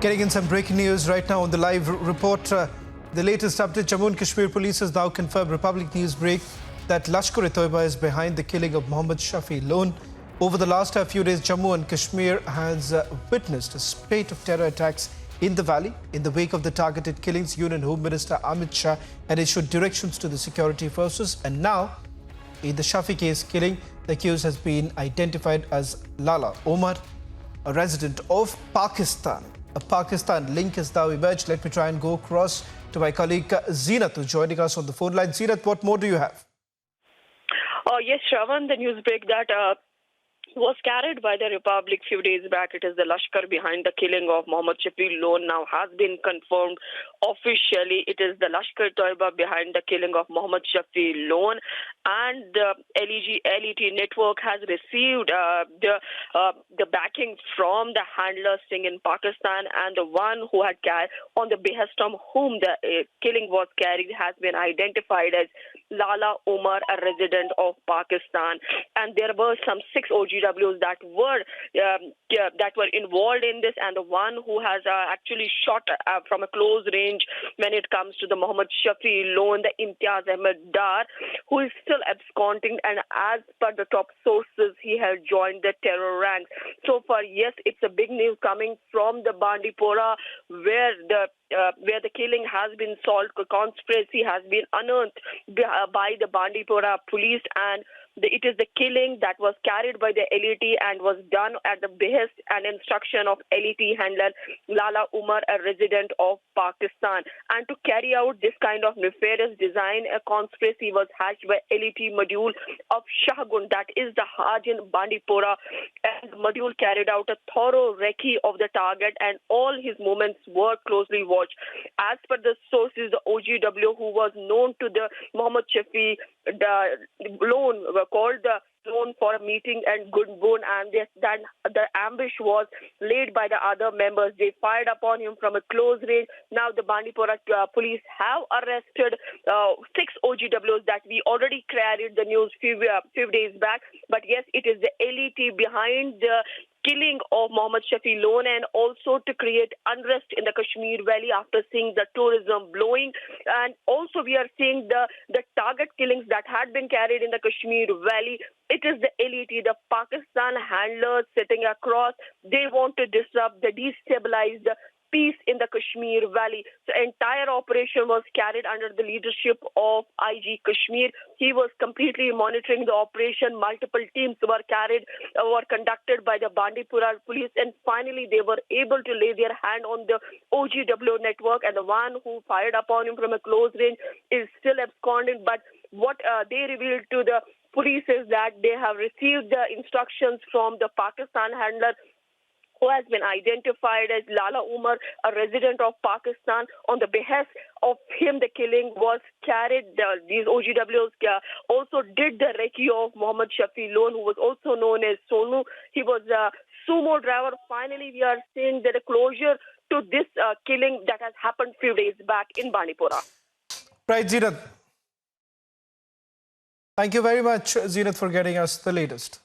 Getting in some breaking news right now on the live report. The latest update, Jammu and Kashmir police has now confirmed Republic News Break that Lashkar-e-Toiba is behind the killing of Mohammed Shafi Lone. Over the last few days, Jammu and Kashmir has witnessed a spate of terror attacks in the valley. In the wake of the targeted killings, Union Home Minister Amit Shah had issued directions to the security forces. And now, in the Shafi case killing, the accused has been identified as Lala Omar, a resident of Pakistan. A Pakistan link has now emerged. Let me try and go across to my colleague Zeenat, who's joining us on the phone line. Zeenat, what more do you have? Yes, Shravan, the news break that was carried by the Republic few days back. It is the Lashkar behind the killing of Mohammed Shafi Lone now has been confirmed officially. It is the Lashkar-e-Toiba behind the killing of Mohammed Shafi Lone, and the LET network has received the backing from the handler staying in Pakistan, and the one who had carried on the behest of whom the killing was carried has been identified as Lala Omar, a resident of Pakistan. And there were some 6 OGWs that were involved in this, and the one who has actually shot from a close range when it comes to the Mohammed Shafi Lone, the Imtiaz Ahmed Dar, who is still absconding, and as per the top sources, he has joined the terror ranks. So far, yes, it's a big news coming from the Bandipora, where the killing has been solved. A conspiracy has been unearthed by the Bandipora police, and it is the killing that was carried by the LET and was done at the behest and instruction of LET handler Lala Umar, a resident of Pakistan. And to carry out this kind of nefarious design, a conspiracy was hatched by LET module of Shahgun, that is the Hajj in Bandipora. And the module carried out a thorough recce of the target, and all his movements were closely watched. As per the sources, the OGW who was known to the Mohammed Shafi Lone were called the Lone for a meeting and good bone, and then the ambush was laid by the other members. They fired upon him from a close range. Now the Bandipora police have arrested 6 OGWs that we already carried the news few days back. But yes, it is the LET behind the killing of Mohammed Shafi Lone, and also to create unrest in the Kashmir Valley after seeing the tourism blowing. And also we are seeing the target killings that had been carried in the Kashmir Valley. It is the LET, the Pakistan handlers sitting across. They want to disrupt, destabilize the peace in the Kashmir Valley. So entire operation was carried under the leadership of IG Kashmir. He was completely monitoring the operation. Multiple teams were conducted by the Bandipora police, and finally they were able to lay their hand on the OGW network, and the one who fired upon him from a close range is still absconding. But what they revealed to the police is that they have received the instructions from the Pakistan handler, who has been identified as Lala Umar, a resident of Pakistan. On the behest of him, the killing was carried. These OGWs also did the recce of Mohammed Shafi Lone, who was also known as Sonu. He was a sumo driver. Finally, we are seeing that a closure to this killing that has happened few days back in Bandipora. Right, Zeenat. Thank you very much, Zeenat, for getting us the latest.